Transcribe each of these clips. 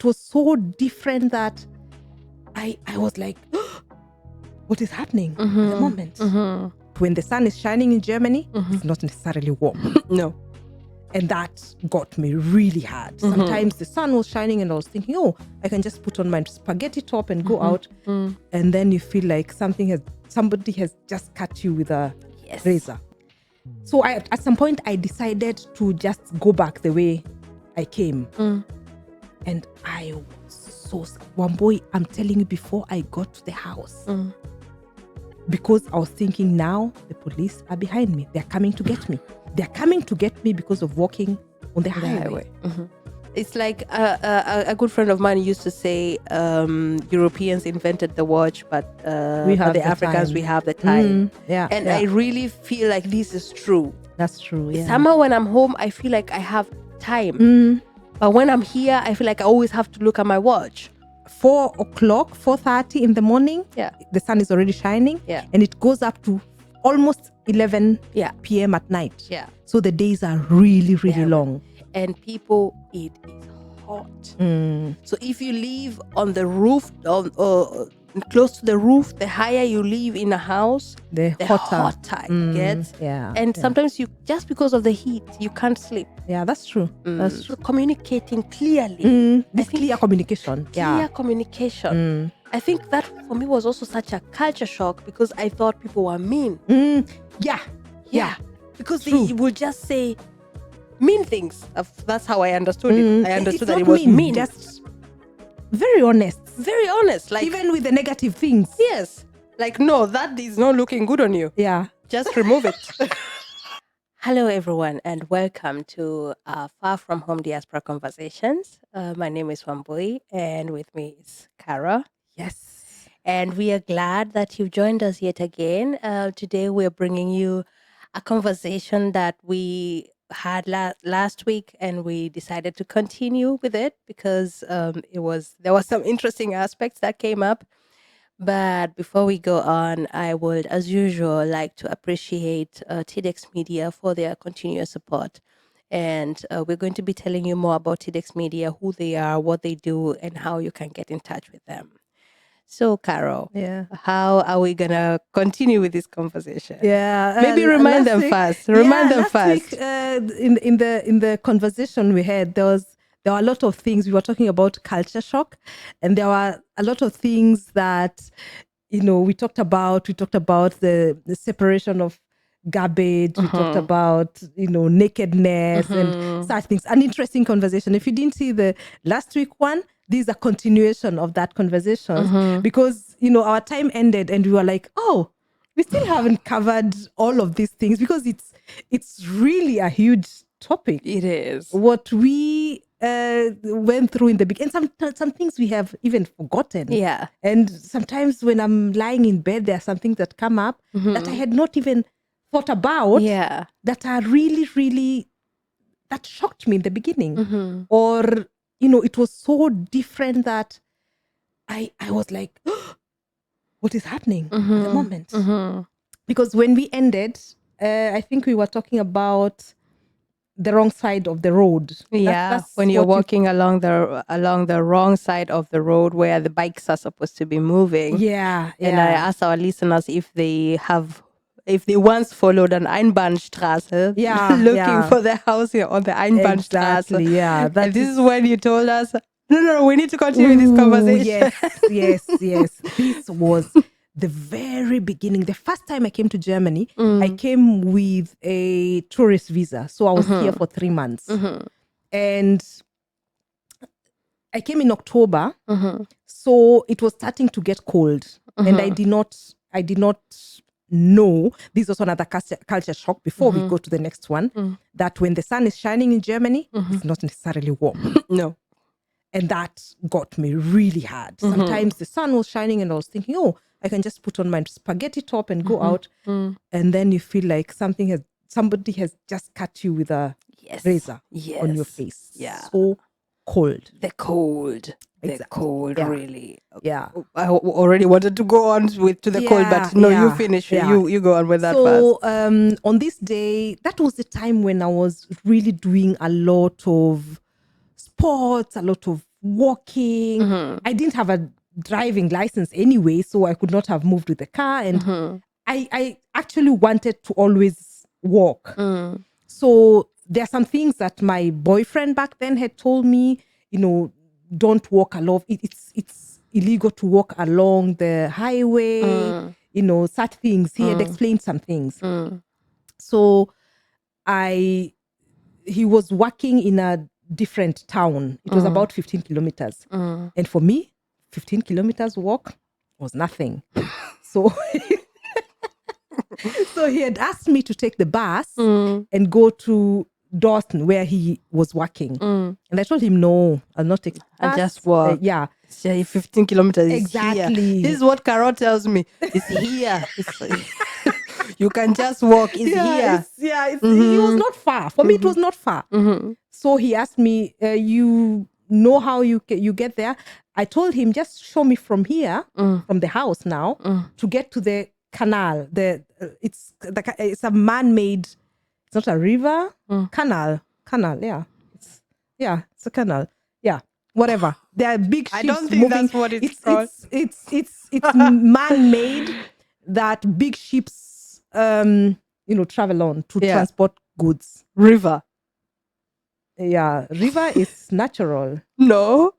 it was so different that I was like, what is happening at the moment? When the sun is shining in Germany, it's not necessarily warm. No. And that got me really hard. Sometimes the sun was shining and I was thinking, oh, I can just put on my spaghetti top and go out. And then you feel like somebody has just cut you with a razor. So at some point, I decided to just go back the way I came. And I was so scared. One boy, I'm telling you, before I got to the house, because I was thinking, now the police are behind me. They're coming to get me. They're coming to get me because of walking on the highway. It's like a good friend of mine used to say, Europeans invented the watch, but we have the Africans, time. we have the time. I really feel like this is true. That's true. Yeah. Somehow when I'm home, I feel like I have time. But when I'm here, I feel like I always have to look at my watch. 4 o'clock, 4:30 in the morning, the sun is already shining, and it goes up to almost 11 p.m. at night. So the days are really, really long. And people, it is hot. So if you live on the roof, close to the roof, the higher you live in a house, the hotter it gets. And sometimes you, just because of the heat, you can't sleep. Yeah, that's true. That's true. So communicating clearly. Clear communication. Clear communication. I think that for me was also such a culture shock because I thought people were mean. Because they would just say mean things. That's how I understood it. I understood that it was mean. Just very honest. Very honest. Like, even with the negative things. Yes. Like, no, that is not looking good on you. Yeah. Just remove it. Hello, everyone, and welcome to Far From Home Diaspora Conversations. My name is Wambui, and with me is Kara. Yes. And we are glad that you've joined us yet again. Today, we're bringing you a conversation that we had last week, and we decided to continue with it because there was some interesting aspects that came up. But before we go on, I would, as usual, like to appreciate TEDx Media for their continuous support. And we're going to be telling you more about TEDx Media, who they are, what they do, and how you can get in touch with them. So, Carol, how are we going to continue with this conversation? Maybe remind them first. Last week, in the conversation we had, there were a lot of things. We were talking about culture shock, and there were a lot of things that, we talked about. We talked about the separation of garbage. We talked about, nakedness and such things. An interesting conversation. If you didn't see the last week one, this is a continuation of that conversation because, our time ended and we were like, oh, we still haven't covered all of these things because it's really a huge topic. It is. What we went through in the beginning, and some things we have even forgotten. Yeah. And sometimes when I'm lying in bed, there are some things that come up that I had not even thought about. Yeah. That are really, really, that shocked me in the beginning. Or, it was so different that I was like, what is happening at the moment? Because when we ended, I think we were talking about the wrong side of the road. That's when you're walking along the wrong side of the road where the bikes are supposed to be moving. Yeah. And I asked our listeners if they once followed an Einbahnstraße, looking for their house here on the Einbahnstraße. Exactly, yeah. And this is when you told us, no, we need to continue this conversation. Yes. This was the very beginning. The first time I came to Germany, I came with a tourist visa. So I was here for 3 months. And I came in October. So it was starting to get cold. And I did not know, this was another culture shock before we go to the next one, that when the sun is shining in Germany, it's not necessarily warm. No. And that got me really hard. Sometimes the sun was shining and I was thinking, oh, I can just put on my spaghetti top and go out. And then you feel like somebody has just cut you with a razor on your face. Yeah. So cold. The cold. Exactly. The cold, really. Yeah. I already wanted to go on to the cold, but no, you finish. Yeah. You go on with that first. So on this day, that was the time when I was really doing a lot of sports, a lot of walking. I didn't have a driving license anyway, so I could not have moved with the car. And I actually wanted to always walk. So there are some things that my boyfriend back then had told me, don't walk along. It's illegal to walk along the highway, such things. He had explained some things. So he was working in a different town. It was about 15 kilometers. And for me, 15 kilometers walk was nothing. So so he had asked me to take the bus and go to Dawson where he was working. And I told him, no, I'll not take the bus. I just walk. Yeah. 15 kilometers is Exactly. here. This is what Carol tells me. It's here. You can just walk. It's here. It was not far. For me, it was not far. So he asked me, you know how you get there? I told him, just show me from here, from the house now, to get to the canal. It's a man-made, it's not a river, canal, yeah. It's a canal. Yeah, whatever. There are big ships I don't think moving. that's what it's called. It's man-made that big ships, travel on to transport goods. River. Yeah, river is natural. No.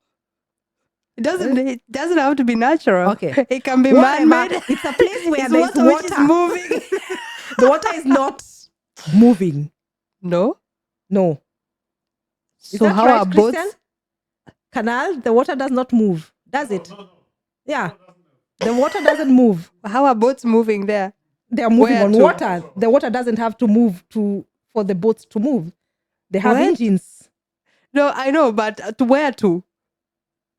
It doesn't have to be natural. Okay. It can be Whatever. man-made. It's a place where It's there's water which is water. moving. The water is not moving. No. Is So that how right, are boats? Christian? Canal, the water does not move, does it? Yeah. The water doesn't move. How are boats moving there? They are moving Where on to? water. The water doesn't have to move for the boats to move. They have What? engines. No, I know, but to where to?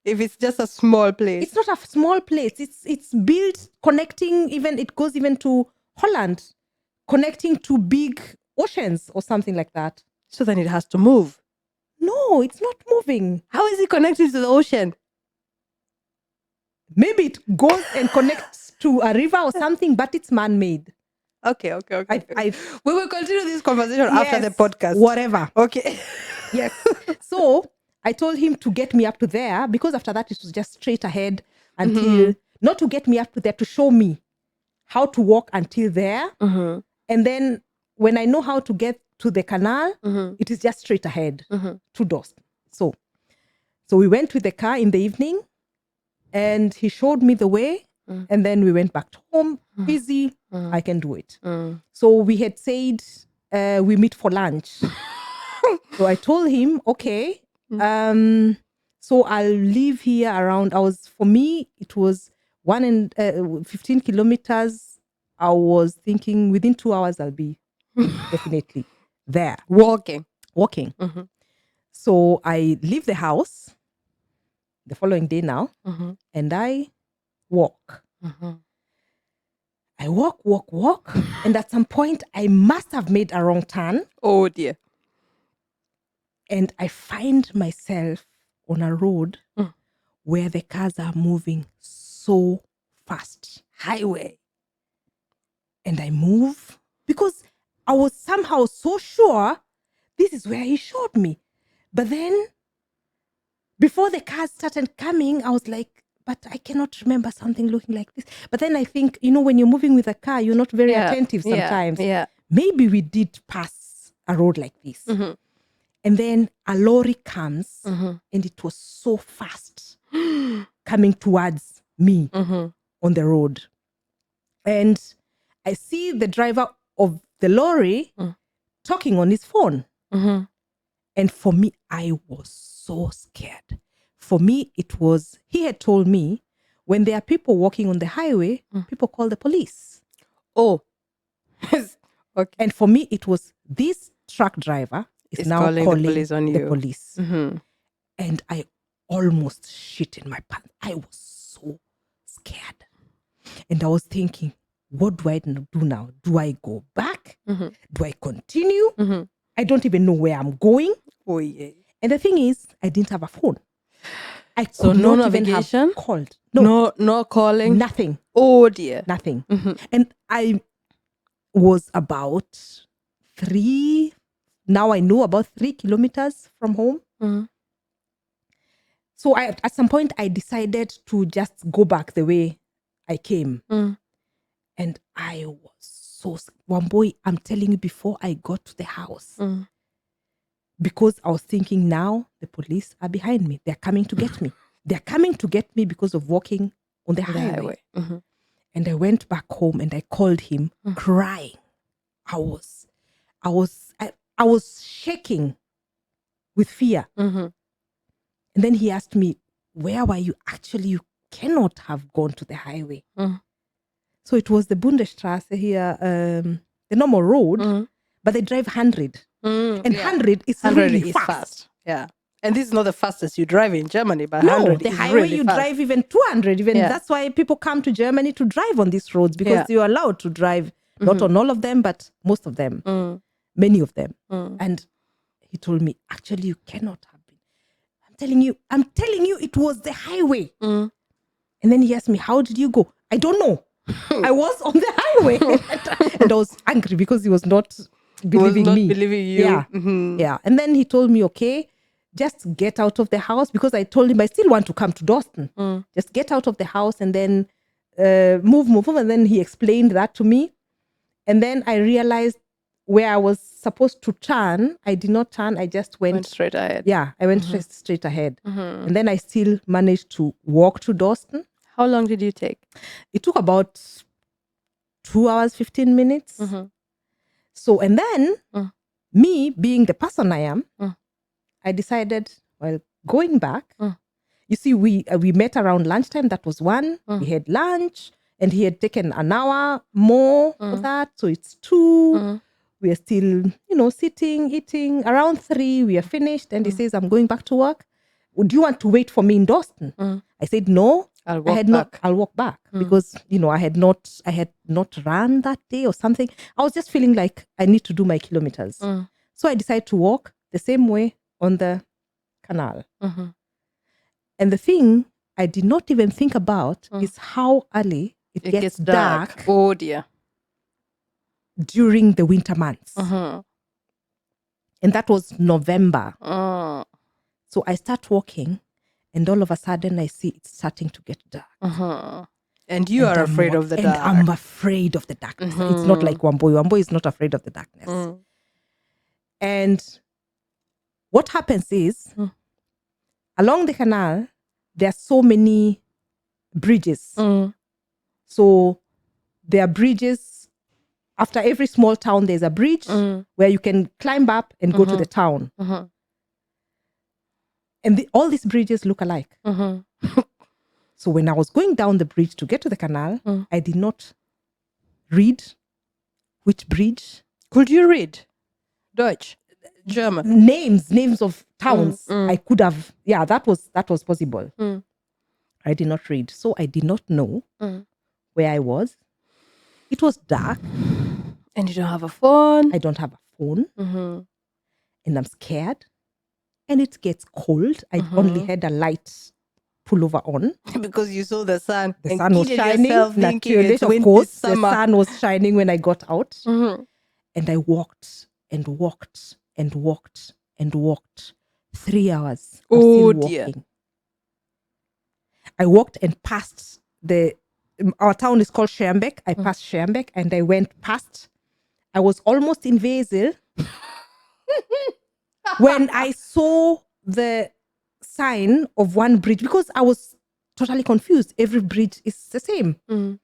If it's just a small place. It's not a small place. It's built connecting it goes even to Holland, connecting to big oceans or something like that. So then it has to move. No, it's not moving. How is it connected to the ocean? Maybe it goes and connects to a river or something, but it's man-made. Okay. I We will continue this conversation after the podcast. Whatever. Okay. Yes. So I told him to get me up to there because after that it was just straight ahead until, not to get me up to there, to show me how to walk until there. And then when I know how to get to the canal, it is just straight ahead to Dawson. So we went with the car in the evening and he showed me the way. And then we went back to home. Easy, I can do it. So we had said we meet for lunch. So I told him, okay, so I'll leave here around, for me, it was 15 kilometers. I was thinking within 2 hours, I'll be definitely there. Walking. So I leave the house the following day now, and I walk. I walk. And at some point, I must have made a wrong turn. Oh dear. And I find myself on a road where the cars are moving so fast. Highway. And I move because I was somehow so sure this is where he showed me. But then before the cars started coming, I was like, but I cannot remember something looking like this. But then I think, when you're moving with a car, you're not very attentive sometimes. Yeah. Maybe we did pass a road like this. And then a lorry comes and it was so fast coming towards me on the road. And I see the driver of the lorry talking on his phone. And for me, I was so scared. For me, he had told me when there are people walking on the highway, people call the police. Oh. Okay. And for me, it was this truck driver is now calling the police on the you. police. And I almost shit in my pants. I was so scared. And I was thinking, what do I do now? Do I go back? Do I continue? I don't even know where I'm going. Oh yeah. And the thing is, I didn't have a phone. I could So no not even navigation? have called. No calling? Nothing. Oh dear. Nothing. And I was about 3 kilometers from home. So at some point, I decided to just go back the way I came. And I was so, one boy, I'm telling you, before I got to the house, because I was thinking, now the police are behind me. They're coming to get me. They're coming to get me because of walking on the highway. And I went back home and I called him crying. I was shaking with fear. And then he asked me, where were you? Actually, you cannot have gone to the highway. So it was the Bundesstraße here, the normal road, but they drive 100. And 100 is really fast. Yeah. And this is not the fastest you drive in Germany, but No, 100 the is highway really you fast. drive even 200. That's why people come to Germany to drive on these roads, because you're allowed to drive, not on all of them, but most of them, many of them. And he told me, actually, you cannot have been. I'm telling you, it was the highway. And then he asked me, how did you go? I don't know. I was on the highway. And I was angry because he was not believing me. Believing you. Yeah. Yeah. And then he told me, okay, just get out of the house, because I told him I still want to come to Dawson. Just get out of the house and then move. And then he explained that to me. And then I realized where I was supposed to turn, I did not turn. I just went straight ahead. Yeah, I went straight ahead. And then I still managed to walk to Dawson. How long did you take? It took about 2 hours, 15 minutes. So, and then me being the person I am, I decided, well, going back, you see, we met around lunchtime. That was 1. We had lunch and he had taken an hour more of that. So it's 2. We are still, sitting, eating. Around 3, we are finished. And he says, I'm going back to work. Would you want to wait for me in Dawson? I said, no. I'll walk back because, I had not run that day or something. I was just feeling like I need to do my kilometers. So I decided to walk the same way on the canal. And the thing I did not even think about is how early it gets dark. Oh dear. During the winter months. And that was November. So I start walking and all of a sudden I see it's starting to get dark. And you are afraid of the dark. And I'm afraid of the darkness. It's not like Wamboy. Wamboy is not afraid of the darkness. And what happens is, along the canal, there are so many bridges. So there are bridges. After every small town, there's a bridge where you can climb up and go to the town. And all these bridges look alike. So when I was going down the bridge to get to the canal, I did not read which bridge. Could you read Deutsch, German? Names of towns. I could have. Yeah, that was possible. I did not read. So I did not know where I was. It was dark. And you don't have a phone. I don't have a phone. And I'm scared. And it gets cold. I only had a light pullover on. Because you saw the sun. The sun was shining. Naturally, of course, the sun was shining when I got out. And I walked and walked and walked and walked. 3 hours. I'm still walking. I walked and passed our town is called Schermbeck. I passed Schermbeck and I went past. I was almost in Wesel when I saw the sign of one bridge, because I was totally confused. Every bridge is the same. And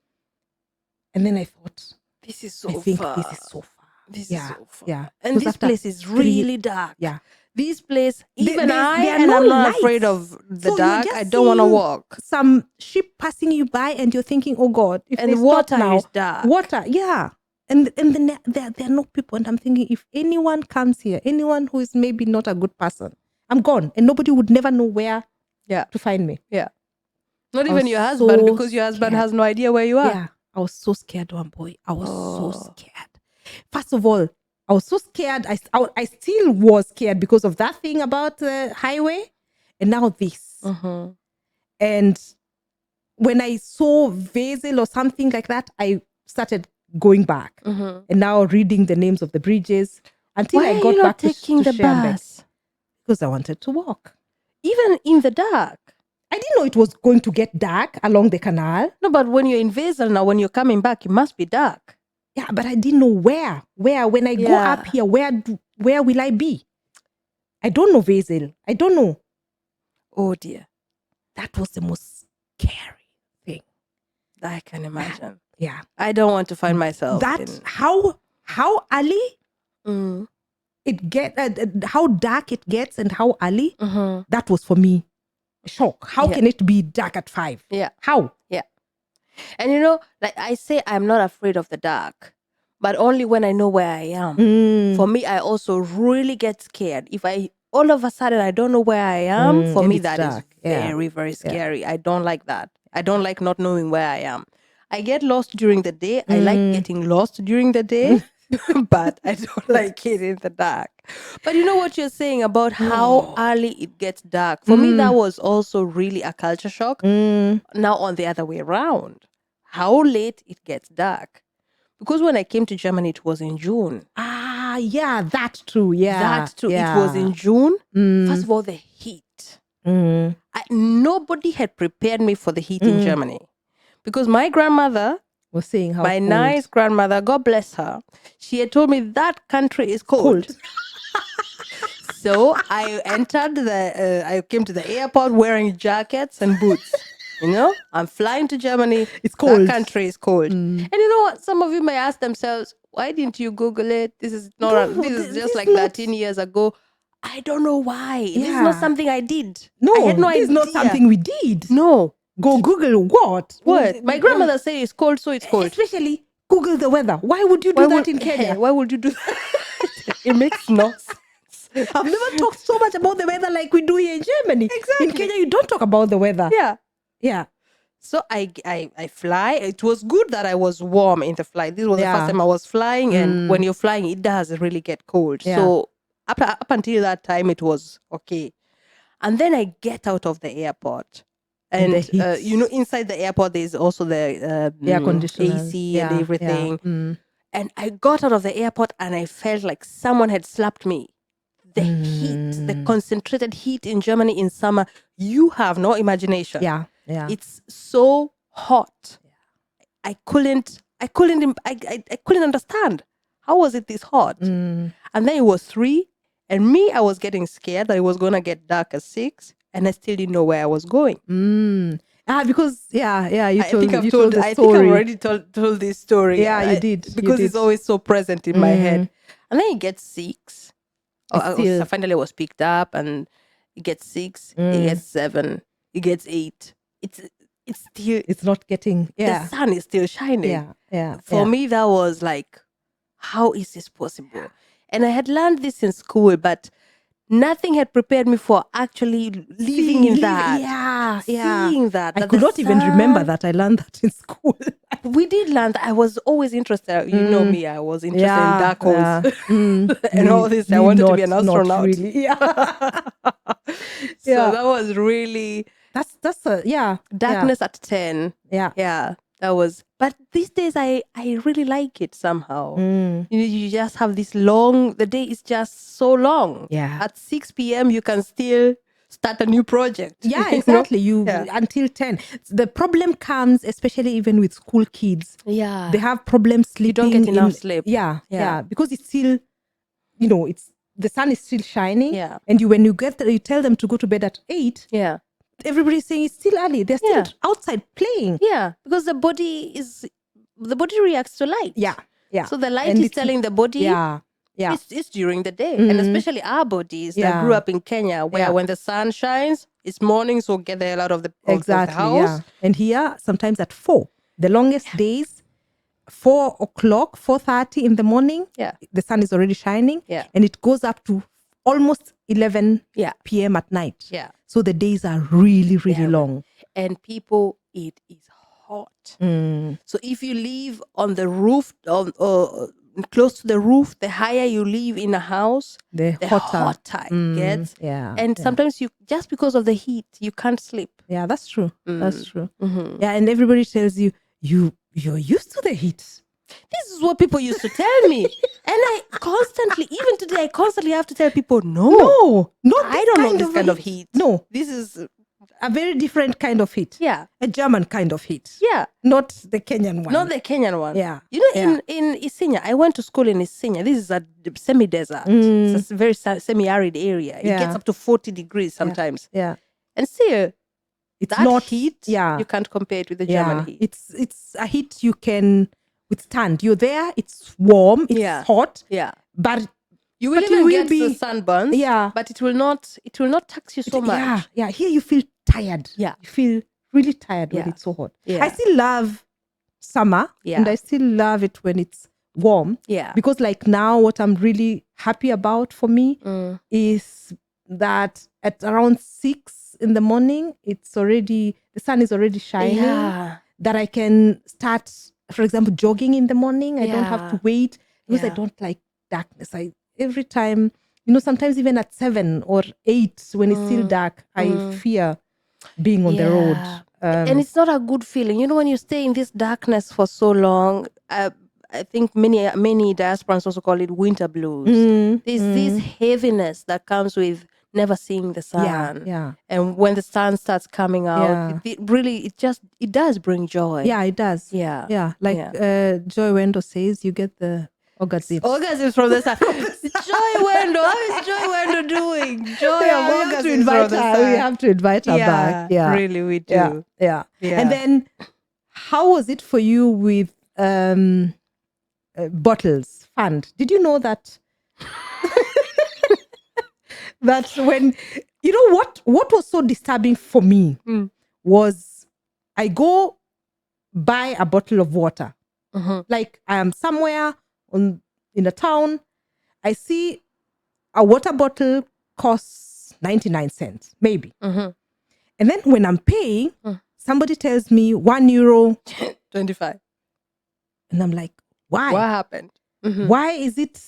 then I thought, this is so far. This is so far. This is so far. Yeah. And this place is really dark. Yeah. This place, even I'm not afraid of the dark. I don't want to walk. Some ship passing you by and you're thinking, oh God, if and they the water stop now, is dark. Water, yeah. And then there are no people. And I'm thinking, if anyone comes here, anyone who is maybe not a good person, I'm gone. And nobody would never know where to find me. Yeah. Not even your husband, because your husband has no idea where you are. Yeah. I was so scared, one boy. I was so scared. First of all, I was so scared. I still was scared because of that thing about the highway. And now this. And when I saw Wesel or something like that, I started going back. And now reading the names of the bridges until I got back to taking the Schermbeck. bus? Because I wanted to walk. Even in the dark. I didn't know it was going to get dark along the canal. No, but when you're in Basel now, when you're coming back, it must be dark. Yeah, but I didn't know where. When I go up here, where will I be? I don't know Basel. I don't know. Oh dear. That was the most scary thing. I can imagine. Yeah. I don't want to find myself how early it get how dark it gets and how early that was for me a shock. How can it be dark at 5? Yeah. How? Yeah. And you know, like I say, I'm not afraid of the dark, but only when I know where I am. For me, I also really get scared. If I all of a sudden I don't know where I am, for me that dark. Is very, very scary. I don't like that. I don't like not knowing where I am. I get lost during the day. I like getting lost during the day, but I don't like it in the dark. But you know what you're saying about how early it gets dark? For me, that was also really a culture shock. Now on the other way around, how late it gets dark. Because when I came to Germany, it was in June. Yeah, that's true. Yeah. That's true. Yeah. It was in June. First of all, the heat. Nobody had prepared me for the heat in Germany. Because my grandmother was saying how my cold. nice grandmother, God bless her, she had told me that country is cold. So I I came to the airport wearing jackets and boots. You know, I'm flying to Germany. It's cold. That country is cold. And you know what? Some of you may ask themselves, why didn't you Google it? This is not. This is just like 13 years ago. I don't know why. This is not something I did. No, I had no this idea. is not something we did. No. Go Google what? What? My grandmother said it's cold, so it's cold. Especially Google the weather. Why would you do that in Kenya? Why would you do that? It makes no sense. I've never talked so much about the weather like we do here in Germany. Exactly. In Kenya, you don't talk about the weather. Yeah. Yeah. So I fly. It was good that I was warm in the flight. This was the first time I was flying. And when you're flying, it does really get cold. Yeah. So up until that time, it was okay. And then I get out of the airport. And you know, inside the airport, there's also the air conditioner, AC and everything. And I got out of the airport and I felt like someone had slapped me. The heat, the concentrated heat in Germany in summer, you have no imagination. Yeah, yeah. It's so hot. I couldn't understand. How was it this hot? And then it was 3. And me, I was getting scared that it was going to get dark at 6. And I still didn't know where I was going. Because you I told think the story. I've already told this story. Yeah, you did. Because it's always so present in my head. And then it gets 6. So finally I was picked up and it gets 6, it gets 7, it gets 8. It's not getting, the sun is still shining. For me, that was like, how is this possible? And I had learned this in school, but nothing had prepared me for actually living in that. Seeing that. I could not even remember that I learned that in school. We did learn that. I was always interested. You know me, I was interested in dark holes and all this. I wanted to be an astronaut. Not really. So that was really... That's Darkness at 10. Yeah. That was... But these days, I really like it somehow. You just have this long... The day is just so long. Yeah. At 6 p.m., you can still start a new project. Yeah, exactly. Until 10. The problem comes, especially even with school kids. Yeah. They have problems sleeping. You don't get enough sleep. Yeah. Because it's still, the sun is still shining. Yeah. And when you tell them to go to bed at 8. Yeah. Everybody's saying it's still early. They're still outside playing. Yeah. Because the body reacts to light. Yeah. So the light is telling the body. Yeah. It's during the day. And especially our bodies that grew up in Kenya, where when the sun shines, it's morning, so get the hell out of the house. Yeah. And here, sometimes at 4. The longest days, 4 o'clock, 4:30 in the morning, the sun is already shining. Yeah. And it goes up to almost 11 p.m. at night. Yeah. So the days are really, really long. And people, it is hot. So if you live on the roof, close to the roof, the higher you live in a house, the hotter it gets. And sometimes you, just because of the heat, you can't sleep. Yeah, that's true. That's true. Yeah, and everybody tells you, you're used to the heat. This is what people used to tell me. I constantly, even today, I constantly have to tell people, no, No, not I this don't know kind this of kind of heat. heat. No, This is, a very different kind of heat. yeah, A German kind of heat. yeah, Not the Kenyan one. not the Kenyan one. Yeah. You know, Yeah. in Isinya, I went to school in Isinya. This is a semi-desert. Mm. It's a very semi-arid area. It Yeah. gets up to 40 degrees sometimes. Yeah. And see, It's that not heat, Yeah. you can't compare it with the Yeah. German heat. It's a heat you can withstand. You're there, it's warm, it's Yeah. hot, Yeah. but You will But even you will get the be- sunburns. Yeah. But it will not tax you so much. yeah, here you feel tired. Yeah. You feel really tired when Yeah. it's so hot. Yeah. I still love summer, Yeah. and I still love it when it's warm. Yeah. Because like now, what I'm really happy about for me Mm. is that at around 6 in the morning, the sun is already shining. Yeah. That I can start, for example, jogging in the morning. I don't have Yeah. to wait because I Yeah. don't like darkness. Every time, sometimes even at 7 or 8 when it's still dark, I fear being on the road. Yeah. And it's not a good feeling. You know, when you stay in this darkness for so long, I think many diasporans also call it winter blues. There's this heaviness that comes with never seeing the sun. Yeah. And when the sun starts coming out, Yeah. it does bring joy. Yeah, it does. Yeah. Yeah. Like Joy Wendo says, you get the orgasm. Orgasms from the sun. Joy Wendo, how is Joy Wendo doing? Joy of orgasms from the sun. We have to invite her back. Yeah. Really, we do. Yeah. Yeah. And then, how was it for you with bottles fund? Did you know that? That's when what was so disturbing for me was I go buy a bottle of water. Like I am somewhere in a town, I see a water bottle costs 99 cents, maybe. And then when I'm paying, somebody tells me €1, 25. and I'm like, why? What happened? Why is it?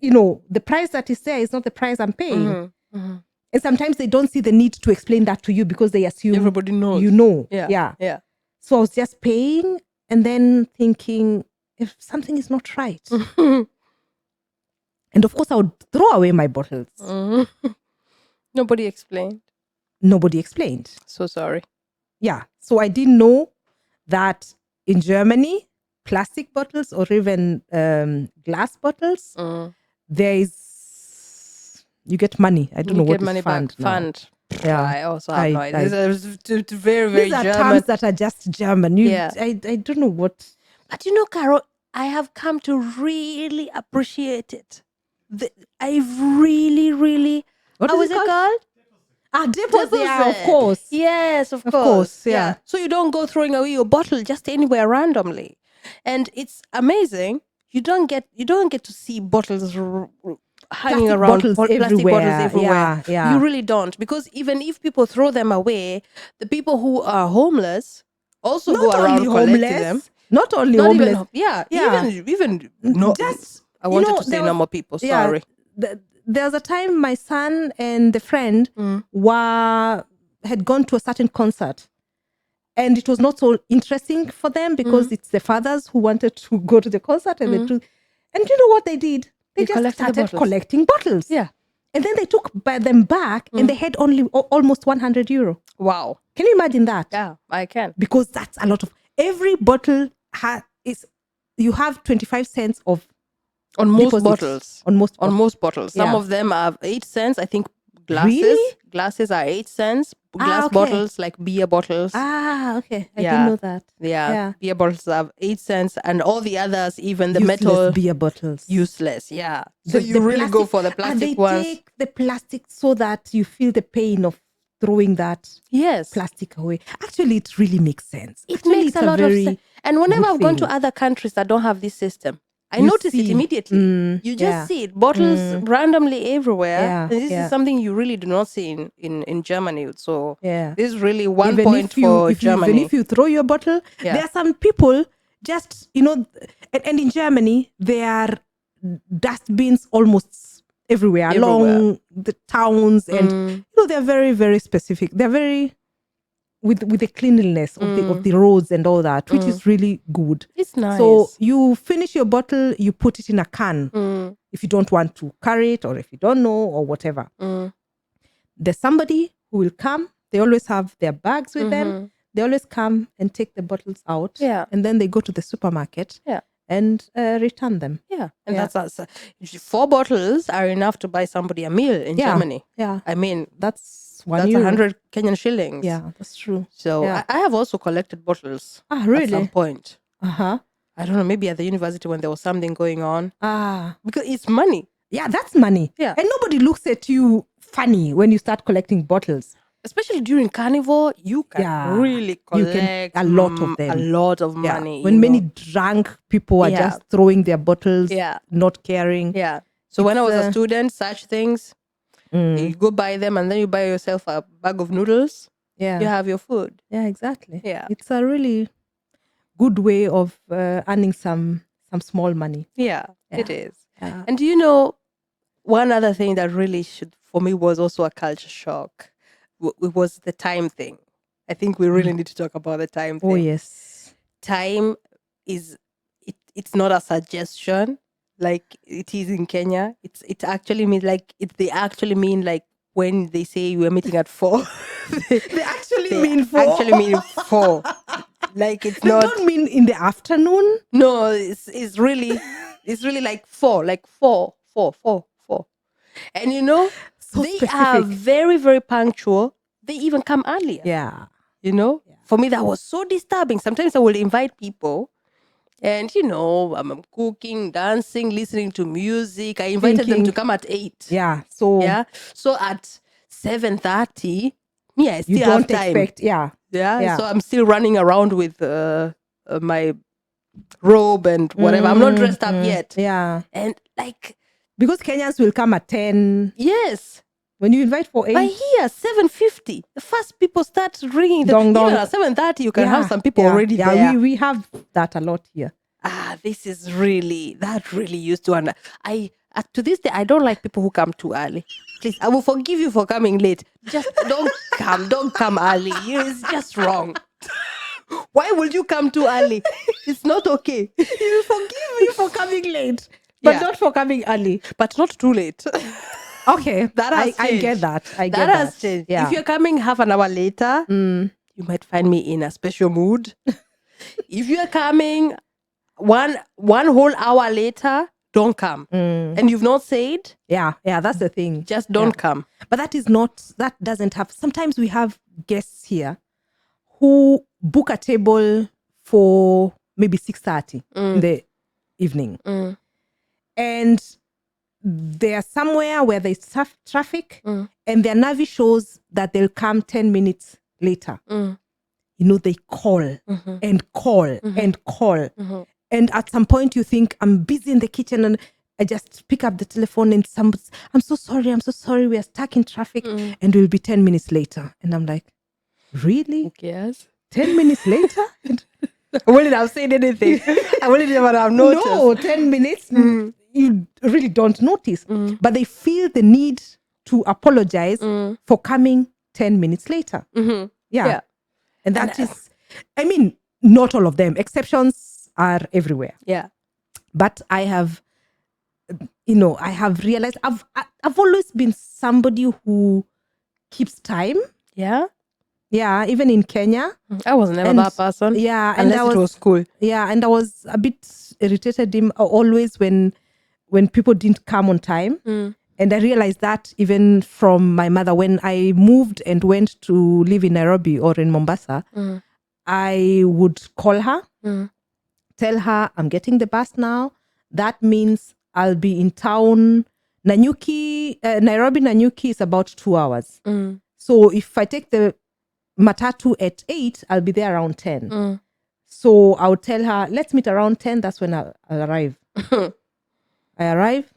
The price that is there is not the price I'm paying. And sometimes they don't see the need to explain that to you because they assume Everybody knows. you know. Yeah. So I was just paying and then thinking if something is not right. And of course, I would throw away my bottles. Nobody explained. Nobody explained. So sorry. Yeah. So I didn't know that in Germany, plastic bottles or even glass bottels, you get money. I don't know what get money is fund back. now. Fund. Yeah. I also have no idea. These are very, very These are German. terms that are just German. Yeah. I don't know what. But Carol, I have come to really appreciate it. I really, really. What how is is it it called? Deposit. Yeah, of course. Yes, of course, yeah. So you don't go throwing away your bottle just anywhere randomly, and it's amazing. You don't get to see bottles hanging Plastic around. bottles Plastic everywhere. bottles everywhere. Yeah. You really don't, because even if people throw them away, the people who are homeless also go around collecting them. Not only Not homeless. even Yeah. even no. Just I wanted to there say was- normal people. yeah, Sorry. There's a time my son and the friend had gone to a certain concert, and it was not so interesting for them because it's the fathers who wanted to go to the concert, and and you know what they did? They just collected the started bottles. collecting bottles. Yeah. And then they took them back, and they had only almost €100. Wow. Can you imagine that? Yeah, I can. Because that's a lot of. Every bottle you have 25 cents of On most deposit. bottles. On most On most bottles. Some Yeah. of them are 8 cents. I think glasses. Really? Glasses are 8 cents. Glass okay. bottles, like beer bottles. Okay. I Yeah. didn't know that. Yeah. Beer bottles are 8 cents. And all the others, even the Useless metal, beer bottles. useless. Yeah. So you really go for the plastic they ones. take the plastic so that you feel the pain of throwing that Yes. plastic away. Actually, it really makes sense. It Actually, makes it's a lot of sense. And whenever good I've gone to thing. other countries that don't have this system, I You notice it see. immediately. You just yeah. see it, bottles randomly everywhere. Yeah, And this yeah. is something you really do not see in Germany. So Yeah. this is really one Even point for Germany. Even if you throw your bottle, Yeah. there are some people just, and in Germany, there are dustbins almost everywhere. Along the towns. And, they're very, very specific. They're very, with the cleanliness of the roads and all that, which is really good. It's nice. So you finish your bottle, you put it in a can if you don't want to carry it or if you don't know or whatever. There's somebody who will come. They always have their bags with them. They always come and take the bottles out. Yeah. And then they go to the supermarket and return them. Yeah. And that's us. 4 bottles are enough to buy somebody a meal in Germany. Yeah. I mean, That's that's €1. 100 Kenyan shillings. Yeah, that's true. So Yeah. I have also collected bottles Ah, at some really? point. Uh-huh. I don't know, maybe at the university when there was something going on. Ah. Because it's money. Yeah, that's money. Yeah. And nobody looks at you funny when you start collecting bottles. Especially during carnival, you can really You collect can, a lot of them. a lot of Yeah. money. When you many know. drunk people are Yeah. just throwing their bottles, Yeah. not caring. Yeah. So when I was It's, a student, such things, you go buy them and then you buy yourself a bag of noodles. Yeah. You have your food. Yeah, exactly. Yeah. It's a really good way of earning some small money. Yeah, it is. Yeah. And do you know, one other thing that really for me was also a culture shock. It was the time thing. I think we really need to talk about the time thing. Oh, yes. Time is, it's not a suggestion like it is in Kenya. It actually means they actually mean like when they say we're meeting at 4. They actually they mean 4. actually mean 4. Like it's They not. don't mean in the afternoon. No, it's really like 4, like 4. And you know, So they specific. are very, very punctual. They even come earlier. Yeah. You know, for me, that was so disturbing. Sometimes I will invite people and, you know, I'm cooking, dancing, listening to music. I invited them to come at 8. Yeah. So So at 7:30, I still you have don't time. expect. Yeah. Yeah. So I'm still running around with my robe and whatever. I'm not dressed up yet. Yeah. And like, because Kenyans will come at 10. yes. When you invite for 8. But here, 7:50, the first people start ringing. Dong, dong. Even at 7:30, you can have some people already there. Yeah, we have that a lot here. This is really, that really used to. And to this day, I don't like people who come too early. Please, I will forgive you for coming late. Just don't come early. It's just wrong. Why would you come too early? It's not okay. You forgive me for coming late, but not for coming early. But not too late. Okay, That has I changed. get that. I get That has changed. Yeah. If you're coming half an hour later, you might find me in a special mood. If you're coming one whole hour later, don't come. And you've not said, yeah, that's the thing. just don't come. But that doesn't have. Sometimes we have guests here who book a table for maybe 6:30 in the evening, and they're somewhere where there's traffic, and their Navi shows that they'll come 10 minutes later. You know, they call and call and call. And at some point you think, I'm busy in the kitchen, and I just pick up the telephone and I'm so sorry, we are stuck in traffic, and we'll be 10 minutes later. And I'm like, really? Yes. 10 minutes later? I wouldn't have said anything. I wouldn't even have noticed. No, 10 minutes, you really don't notice. But they feel the need to apologize for coming 10 minutes later. Yeah. And that is, I mean, not all of them. Exceptions are everywhere. Yeah. But I have, I have realized I've always been somebody who keeps time. Yeah. Yeah, even in Kenya. I was never that person. Yeah. Unless it was cool. Yeah, and I was a bit irritated always when people didn't come on time. And I realized that even from my mother, when I moved and went to live in Nairobi or in Mombasa, I would call her, tell her I'm getting the bus now. That means I'll be in town. Nanyuki, Nairobi Nanyuki is about 2 hours. So if I take the matatu at 8, I'll be there around 10. So I would tell her, let's meet around 10. That's when I'll arrive. I arrive.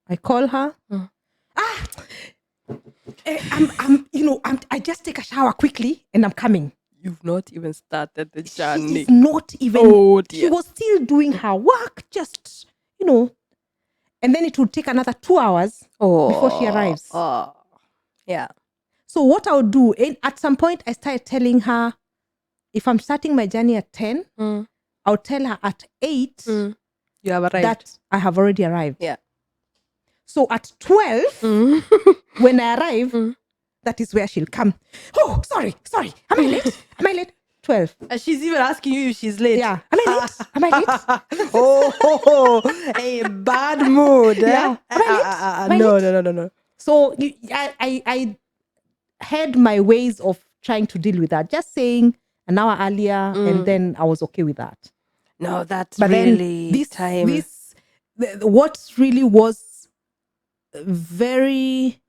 I call her. I just take a shower quickly and I'm coming. You've not even started the journey. She's not even. Oh, dear. She was still doing her work, just, and then it would take another 2 hours before she arrives. Yeah. So what I would do, at some point, I started telling her, if I'm starting my journey at 10, I'll tell her at 8 You have arrived. that I have already arrived. Yeah. So at 12, when I arrive, that is where she'll come. Oh, sorry. Am I late? 12. And she's even asking you if she's late. Yeah. Am I late? Oh, a bad mood. Yeah. Am I late? No. So I had my ways of trying to deal with that. Just saying an hour earlier, and then I was okay with that. No, that's But really then time. what really was very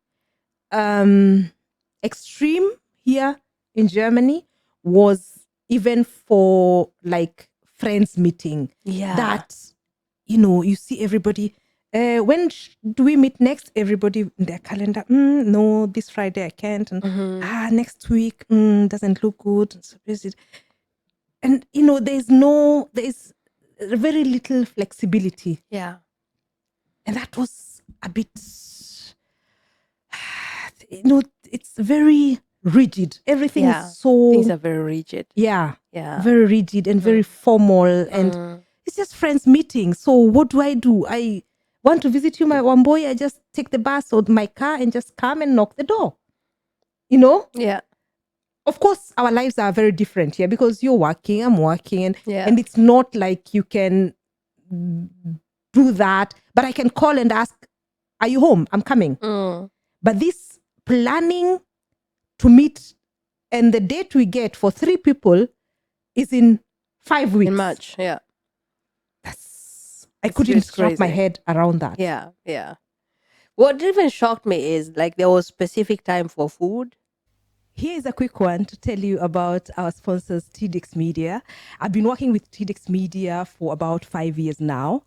extreme here in Germany was even for like friends meeting. Yeah. That, you see everybody. When do we meet next? Everybody in their calendar. No, this Friday I can't. And next week doesn't look good. And there's very little flexibility. Yeah. And that was a bit, it's very rigid. Everything is so. Things are very rigid. Yeah. Yeah. Very rigid and very formal. And it's just friends meeting. So what do? I want to visit you, my one boy. I just take the bus or my car and just come and knock the door. Yeah. Of course, our lives are very different here because you're working, I'm working, and it's not like you can do that. But I can call and ask, are you home? I'm coming. But this planning to meet and the date we get for 3 people is in 5 weeks. In March, yeah. I couldn't wrap my head around that. Yeah. What even shocked me is like there was specific time for food. Here is a quick one to tell you about our sponsors, TDX Media. I've been working with TDX Media for about 5 years now,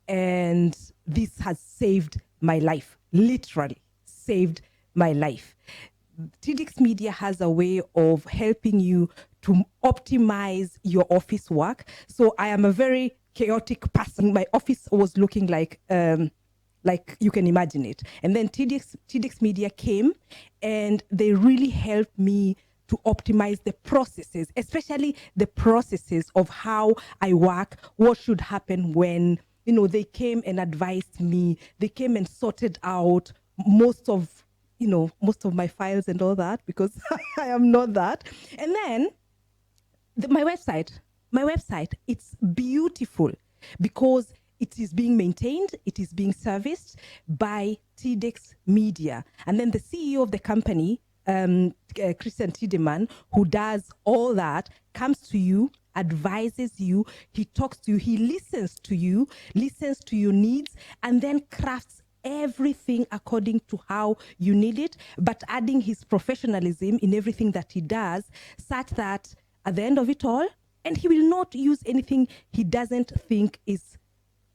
and this has saved my life, literally saved my life. TDX Media has a way of helping you to optimize your office work. So I am a very chaotic person. My office was looking like you can imagine it. And then TDX Media came and they really helped me to optimize the processes, especially the processes of how I work, what should happen when, they came and advised me. They came and sorted out most of my files and all that, because I am not that. And then my website, it's beautiful because it is being maintained, it is being serviced by TDX Media. And then the CEO of the company, Christian Tiedemann, who does all that, comes to you, advises you, he talks to you, he listens to your needs, and then crafts everything according to how you need it, but adding his professionalism in everything that he does, such that at the end of it all, and he will not use anything he doesn't think is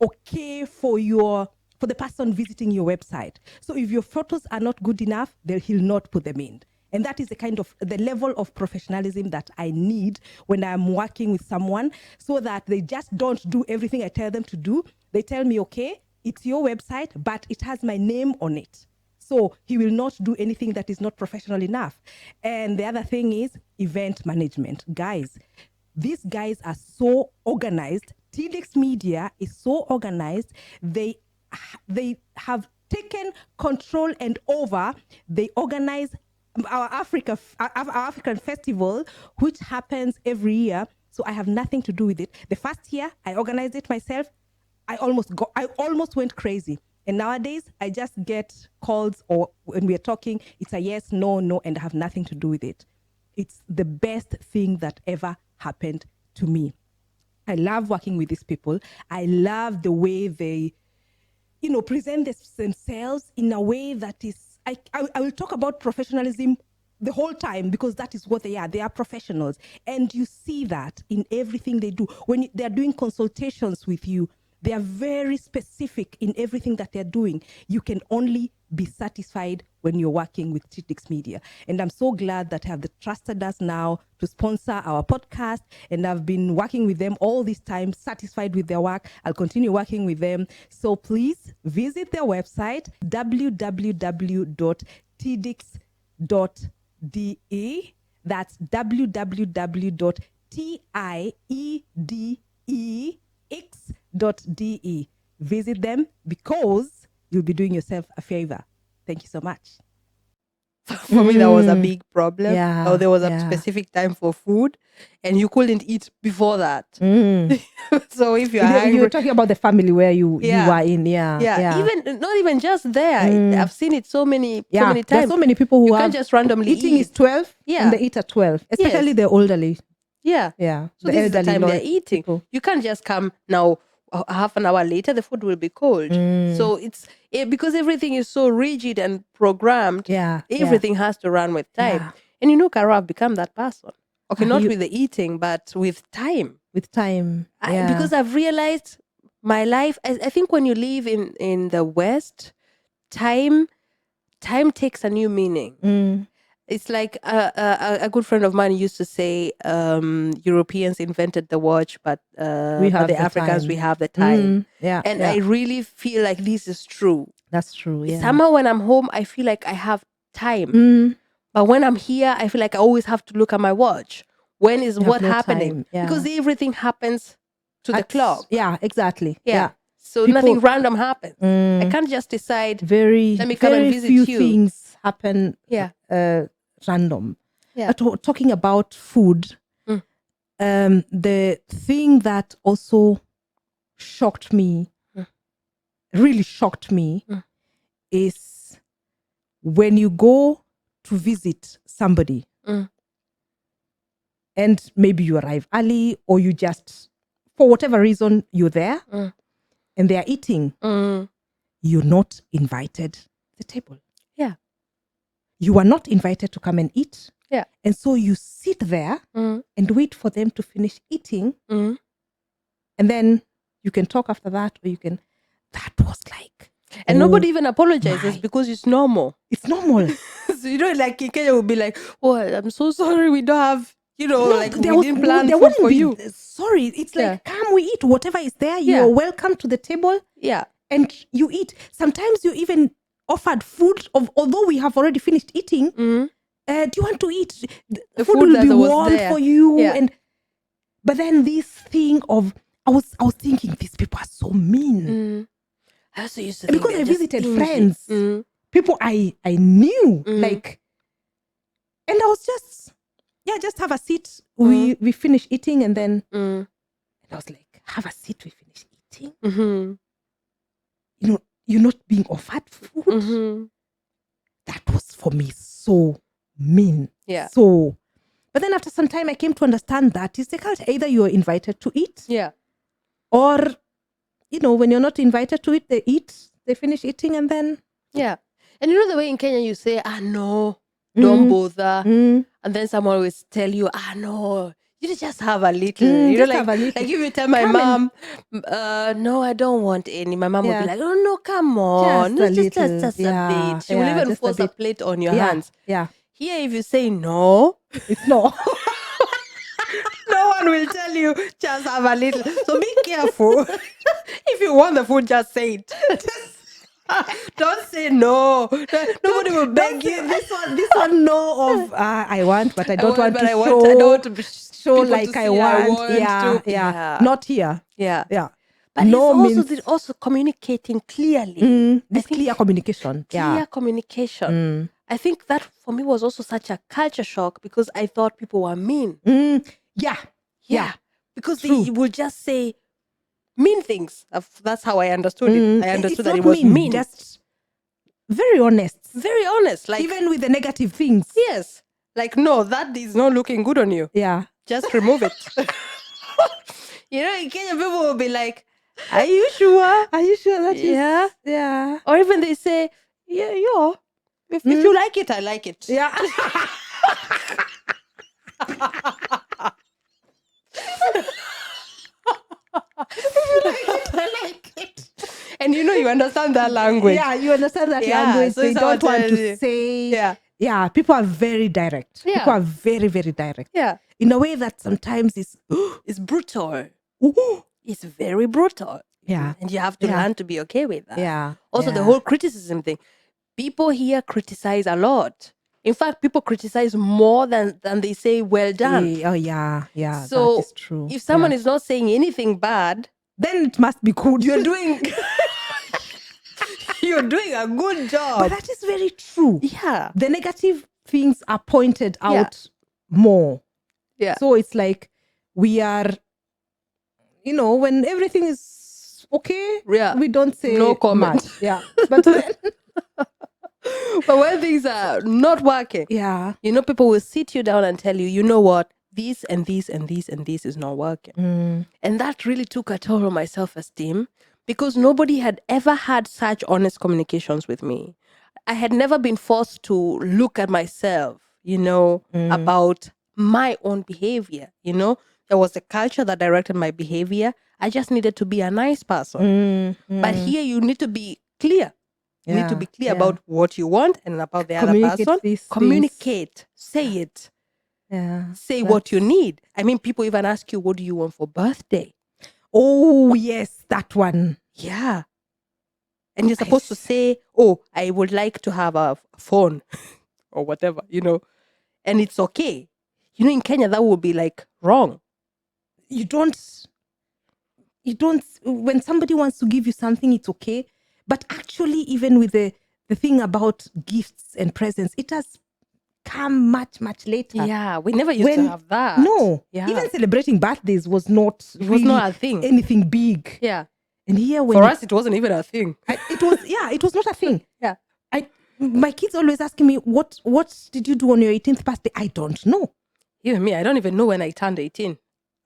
okay for the person visiting your website. So if your photos are not good enough, then he'll not put them in. And that is the level of professionalism that I need when I'm working with someone, so that they just don't do everything I tell them to do. They tell me, okay, it's your website, but it has my name on it. So he will not do anything that is not professional enough. And the other thing is event management. Guys, these guys are so organized. TDX Media is so organized. They have taken control and over. They organize our African festival, which happens every year. So I have nothing to do with it. The first year I organized it myself. I almost went crazy. And nowadays I just get calls, or when we're talking, it's a yes, no, and I have nothing to do with it. It's the best thing that ever happened to me. I love working with these people. I love the way they, present themselves in a way that is, I will talk about professionalism the whole time, because that is what they are. They are professionals. And you see that in everything they do. When they're doing consultations with you, they are very specific in everything that they're doing. You can only be satisfied when you're working with TDX Media. And I'm so glad that have trusted us now to sponsor our podcast. And I've been working with them all this time, satisfied with their work. I'll continue working with them. So please visit their website, www.tdx.media. That's www.tiedex.de. Visit them because you'll be doing yourself a favor. Thank you so much. For me, that was a big problem. Yeah, Or there was a yeah. specific time for food, and you couldn't eat before that. So if you're You were hungry, talking about the family where you Yeah. were in. Yeah. even not even just there. I've seen it so many Yeah, times. there's so many people who You have can't just randomly eating eat. is 12 Yeah. and they eat at 12, especially Yes. the elderly. Yeah. Yeah, So this is the time they're Lord eating. people. You can't just come now. Half an hour later, the food will be cold. So it's because everything is so rigid and programmed. Yeah, Everything has to run with time. Yeah. And Kara, I've become that person. Okay, not You- with the eating, but with time. with time. Yeah. Because I've realized my life. I think when you live in the West, time takes a new meaning. It's like a good friend of mine used to say, Europeans invented the watch, but have the the Africans, time. we have the time. Yeah, And yeah. I really feel like this is true. That's true. Yeah. Somehow when I'm home, I feel like I have time. But when I'm here, I feel like I always have to look at my watch. When is You have what no happening? time, yeah. Because everything happens to the At- clock. Yeah, exactly. Yeah. So People- nothing random happens. I can't just decide. Very, Let me come and very visit few you. things happen Yeah. random. Yeah. But talking about food, the thing that also shocked me, really shocked me, is when you go to visit somebody and maybe you arrive early or you just, for whatever reason, you're there and they're eating, you're not invited to the table. Yeah. You are not invited to come and eat. Yeah. And so you sit there and wait for them to finish eating. And then you can talk after that, or you can. That was like. And nobody even apologizes my. because it's normal. It's normal. So, like in Kenya, would be like, "Oh, I'm so sorry, we don't have, like we there didn't plan there food wouldn't for be, you." Sorry, it's like, come, we eat whatever is there. You Yeah. are welcome to the table. Yeah. And you eat. Sometimes you even offered food, although we have already finished eating. Do you want to eat? The food will that be was warm there. for you. Yeah. But then this thing of, I was thinking, these people are so mean. I also used to think Because they're I just visited stingy. friends, people I knew, like, and I was just have a seat. We finish eating and then, and I was like, have a seat, we finish eating. You're not being offered food. That was for me so mean. Yeah. So, but then after some time, I came to understand that it's the culture. Either you're invited to eat, Yeah. or, when you're not invited to eat, they eat, they finish eating, and then. Yeah. And the way in Kenya you say, no, don't bother. And then someone will tell you, no, you just have a little. Just like, have a little. like if you tell my Come mom, no, I don't want any. My mom will Yeah. be like, oh, no, come on. Just a Just little. a Yeah, bit. She will yeah, even just a force a bit. plate on your Yeah, hands. yeah. Here, if you say no, It's not. no one will tell you, just have a little. So be careful. If you want the food, just say it. Don't say no. Nobody will beg you. This one no of I want, but I don't want to show. I don't want to show people like to I see want. to. Yeah. Not here. Yeah. Yeah. But No it's means also communicating clearly. this clear communication. Clear communication. I think that for me was also such a culture shock because I thought people were mean. Yeah. Because True. they would just say mean things. That's how I understood it. I understood that not it was mean. Just very honest. Very honest. Like Even with the negative things. yes. Like, no, that is not looking good on you. Yeah. Just remove it. In Kenya, people will be like, are you sure? Are you sure that is? Yeah. Yeah. Or even they say, yeah. If you like it, I like it. Yeah. I like it. And you understand that language. Yeah, you understand that Yeah, language. so They it's don't want about, to say. Yeah. People are very direct. Yeah. People are very, very direct. Yeah. In a way that sometimes is. It's brutal. Ooh. It's very brutal. Yeah. And you have to learn to be okay with that. Yeah. Also, the whole criticism thing. People here criticize a lot. In fact, people criticize more than they say well done. Yeah, that So is true. if someone is not saying anything bad, then it must be good. you're doing you're doing a good job. But that is very true. Yeah. The negative things are pointed Yeah. out more. Yeah. So it's like we are, when everything is okay, Yeah. we don't say No comment. much. Yeah. But then, But when things are not working, yeah. People will sit you down and tell you, you know what, this and this and this and this is not working. And that really took a toll on my self-esteem because nobody had ever had such honest communications with me. I had never been forced to look at myself, about my own behavior. There was a culture that directed my behavior. I just needed to be a nice person. But here you need to be clear. You need to be clear about what you want and about the other person. Communicate. Say it. Yeah. Say what you need. I mean, people even ask you, what do you want for birthday? Oh, yes, that one. Yeah. And you're supposed to say, oh, I would like to have a phone or whatever, and it's okay. In Kenya, that would be like wrong. You don't, when somebody wants to give you something, it's okay. But actually, even with the thing about gifts and presents, it has come much, much later. Yeah, we never used to have that. No. Yeah. Even celebrating birthdays was not a thing. Anything big. Yeah. And here for us, it wasn't even a thing. It was not a thing. Yeah. My kids always asking me, what did you do on your 18th birthday? I don't know. Even me, I don't even know when I turned 18.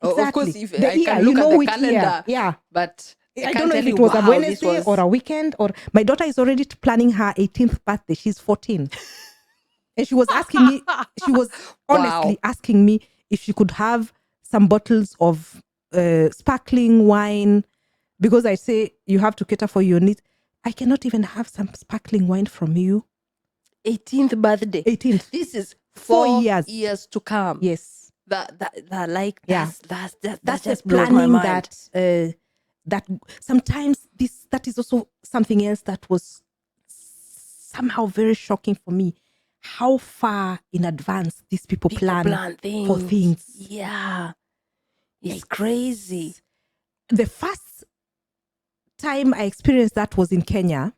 Exactly. Of course, if I can look at the calendar. Yeah. But I don't know if it was a Wednesday or a weekend, or my daughter is already planning her 18th birthday. She's 14. And she was asking me, she was honestly asking me if she could have some bottles of sparkling wine, because I say you have to cater for your needs. I cannot even have some sparkling wine from you. 18th birthday. 18th. This is 4 years to come. Yes. That's the just blows my planning mind. that sometimes that is also something else that was somehow very shocking for me. How far in advance these people plan things. For things. Yeah. It's crazy. The first time I experienced that was in Kenya.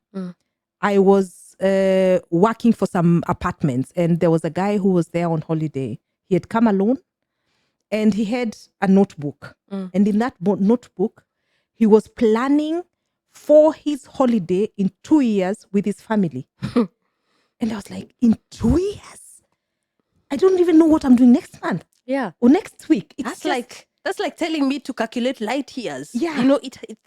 I was working for some apartments, and there was a guy who was there on holiday. He had come alone, and he had a notebook. And in that notebook, he was planning for his holiday in 2 years with his family. And I was like, in 2 years? I don't even know what I'm doing next month. Yeah. Or next week. That's like telling me to calculate light years. Yeah.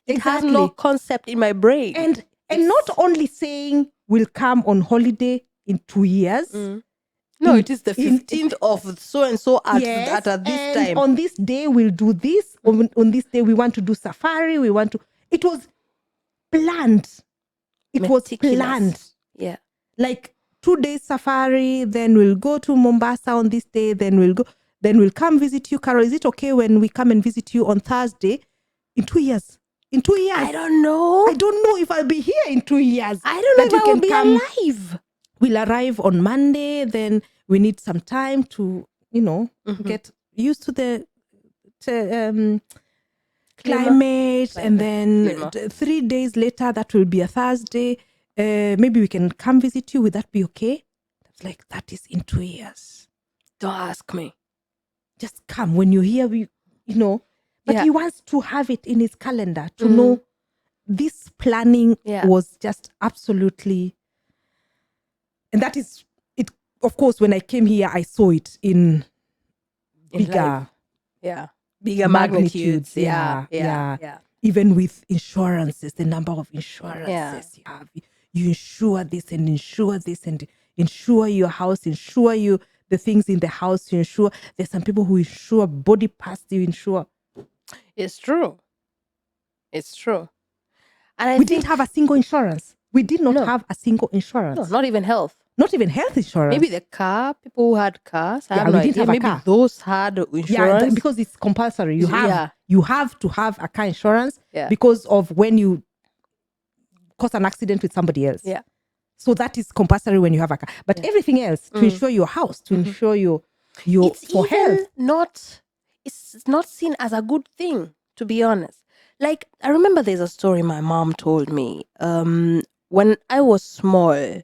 It has no concept in my brain. And not only saying we'll come on holiday in 2 years. No, it is the 15th of so-and-so at this time. On this day, we'll do this. On this day, we want to do safari. It was planned. It was planned. Yeah. Like 2 days safari, then we'll go to Mombasa on this day, then we'll come visit you. Carol, is it okay when we come and visit you on Thursday? In 2 years. In 2 years. I don't know. I don't know if I'll be here in 2 years. I don't know if I will be alive. We'll arrive on Monday, then we need some time to, get used to the climate. And then 3 days later, that will be a Thursday. Maybe we can come visit you. Would that be okay? It's like, that is in 2 years. Don't ask me. Just come when you're here, But he wants to have it in his calendar to know this planning was just absolutely. And that is it. Of course, when I came here, I saw it in bigger, bigger magnitudes. Yeah. Even with insurances, the number of insurances you have, you insure this and insure your house, insure you the things in the house. You insure. There's some people who insure body parts. You insure. It's true. And we didn't have a single insurance. We did not have a single insurance. No, not even health. Not even health insurance. Maybe the car, people who had cars. I have we no didn't idea. have a Maybe car. those had insurance. Yeah, because it's compulsory. You have to have a car insurance because of when you cause an accident with somebody else. Yeah. So that is compulsory when you have a car. But everything else, to insure your house, to insure your It's for health. it's not seen as a good thing, to be honest. Like, I remember there's a story my mom told me. When I was small,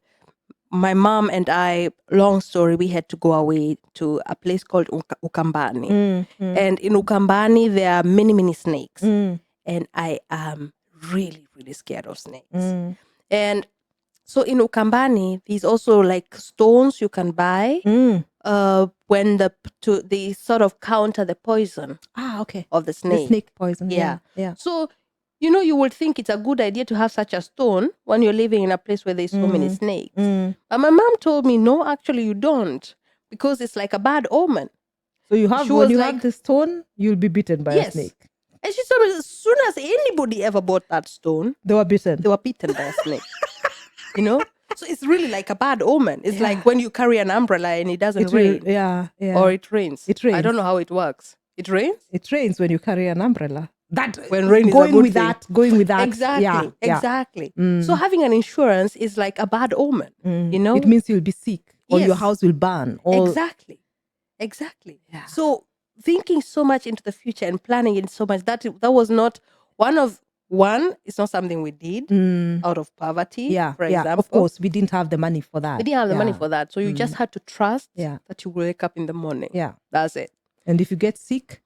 my mom and I, long story, we had to go away to a place called Ukambani. And in Ukambani, there are many, many snakes. And I am really, really scared of snakes. And so in Ukambani, there's also like stones you can buy when they sort of counter the poison Okay. of the The snake. snake poison. Yeah. Yeah. So, you would think it's a good idea to have such a stone when you're living in a place where there's so many snakes. But my mom told me, no, actually you don't, because it's like a bad omen. So you have She when was you like- have the stone, you'll be bitten by a Yes. snake. And she told me, as soon as anybody ever bought that stone, They were bitten. they were bitten by a snake. So it's really like a bad omen. It's like when you carry an umbrella and it doesn't rain, Yeah. or it rains. It rains. I don't know how it works. It rains. It rains when you carry an umbrella. That When rain is a going good with thing. that, going with that. Exactly. Yeah. Exactly. So having an insurance is like a bad omen. It means you'll be sick or your Yes. house will burn. Or Exactly. Yeah. So thinking so much into the future and planning it so much, that was not it's not something we did out of poverty, for example. Of course, we didn't have the money for that. We didn't have the money for that. So you just had to trust Yeah. that you will wake up in the morning. Yeah. That's it. And if you get sick,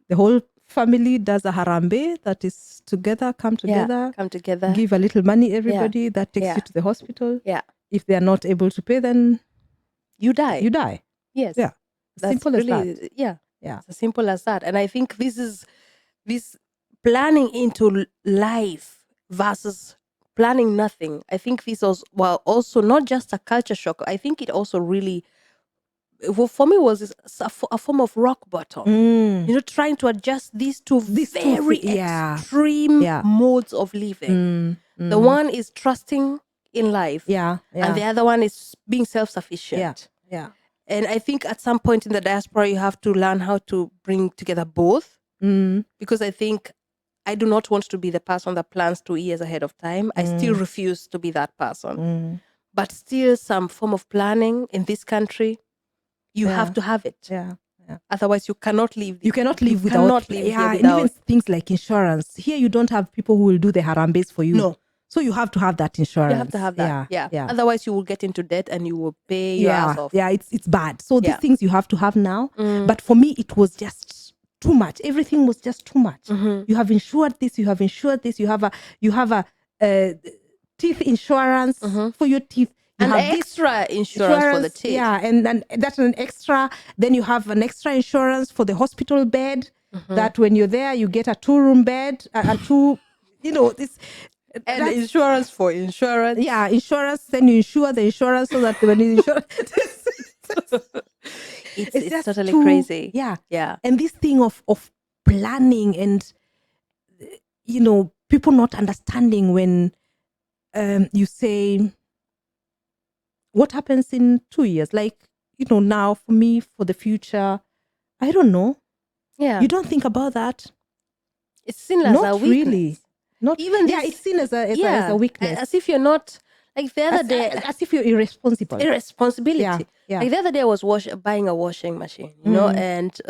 the whole family does a harambe, that is together, come together, Yeah. Come together. give a little money, everybody, that takes Yeah. you to the hospital. Yeah. If they are not able to pay, then You die. you die. Yes. Yeah. That's Simple as really, that. Yeah. Yeah. It's as simple as that. And I think this planning into life versus planning nothing. I think this was also not just a culture shock. I think it also really, for me, was a form of rock bottom. Trying to adjust these two very extreme modes of living. The one is trusting in life, Yeah. and the other one is being self-sufficient. Yeah. And I think at some point in the diaspora, you have to learn how to bring together both. Because I think I do not want to be the person that plans 2 years ahead of time. I still refuse to be that person. But still, some form of planning in this country, you have to have it. Yeah. Otherwise, you cannot live. You cannot live without. Cannot live here and without. even things like insurance. Here, you don't have people who will do the harambes for you. No. So you have to have that insurance. You have to have that. Yeah. Otherwise, you will get into debt and you will pay your ass off. Yeah, it's bad. So these Yeah. things you have to have now. But for me, it was just too much. Everything was just too much. You have insured this. You have insured this. You have a teeth insurance for your teeth. You And have extra insurance for the teeth. Yeah, and that's an extra. Then you have an extra insurance for the hospital bed. That when you're there, you get a 2-room bed, a two. This. And insurance for insurance. Yeah, insurance. Then you insure the insurance so that when you insure, It's just totally too- crazy. Yeah. Yeah. And this thing of planning and people not understanding when you say what happens in 2 years, like now for me, for the future, I don't know. Yeah. You don't think about that. It's seen as Not a weakness. really. Not Even yeah, this- it's seen as a weakness. As if you're not, like the other day, As if you're irresponsible. irresponsibility. Yeah. Like the other day, I was buying a washing machine, and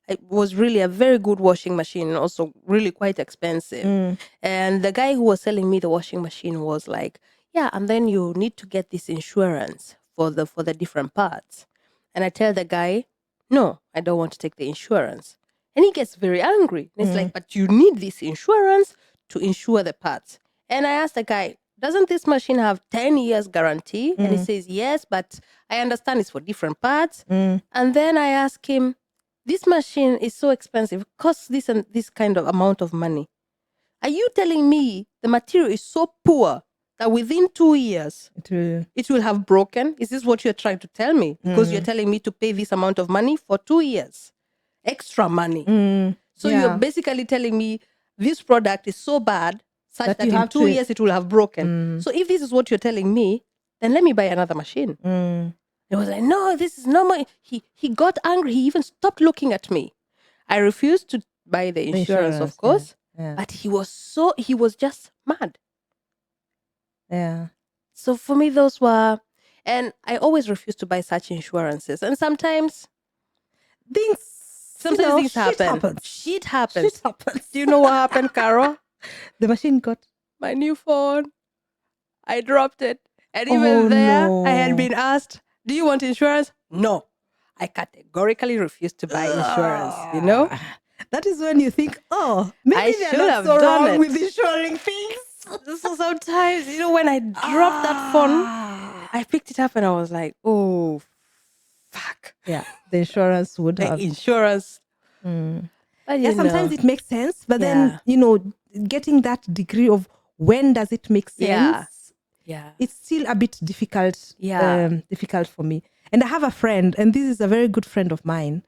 it was really a very good washing machine, and also really quite expensive. And the guy who was selling me the washing machine was like, "Yeah, and then you need to get this insurance for the different parts." And I tell the guy, "No, I don't want to take the insurance." And he gets very angry. And it's like, "But you need this insurance to insure the parts." And I asked the guy, "Doesn't this machine have 10 years guarantee?" And he says, "Yes, but I understand it's for different parts." And then I ask him, "This machine is so expensive, costs this and this kind of amount of money. Are you telling me the material is so poor that within 2 years it will have broken? Is this what you're trying to tell me? Because you're telling me to pay this amount of money for 2 years, extra money. So Yeah. you're basically telling me this product is so bad such That that you in have 2 to- years it will have broken. So if this is what you're telling me, then let me buy another machine." He was like, "No, this is no more." He got angry. He even stopped looking at me. I refused to buy the insurance, insurance, of course. yeah. But he was just mad. Yeah. So for me, those were, and I always refuse to buy such insurances. And sometimes Things, things shit happen. happens. Shit happens. Shit happens. Do you know what happened, Carol? The machine got. My new phone. I dropped it. And Oh, even there, I had no. been asked, do you want insurance? No. I categorically refused to buy insurance, you know? That is when you think, oh, maybe I they're should not have so done wrong it. with insuring things. So sometimes, when I dropped that phone, I picked it up and I was like, oh, fuck. Yeah, the insurance would The have. insurance. Mm. But Yeah, sometimes it makes sense, but then, getting that degree of when does it make sense, Yeah. it's still a bit difficult, Yeah. difficult for me. And I have a friend, and this is a very good friend of mine.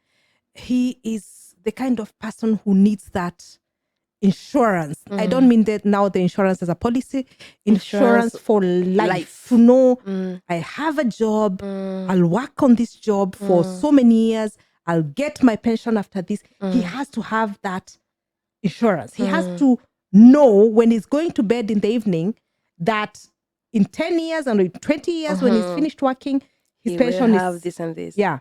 He is the kind of person who needs that insurance. I don't mean that now the insurance as a policy, insurance for life. To know I have a job, I'll work on this job for so many years, I'll get my pension after this. He has to have that insurance. He has to know when he's going to bed in the evening that in 10 years and in 20 years when he's finished working, his He pension will have is this and this. yeah.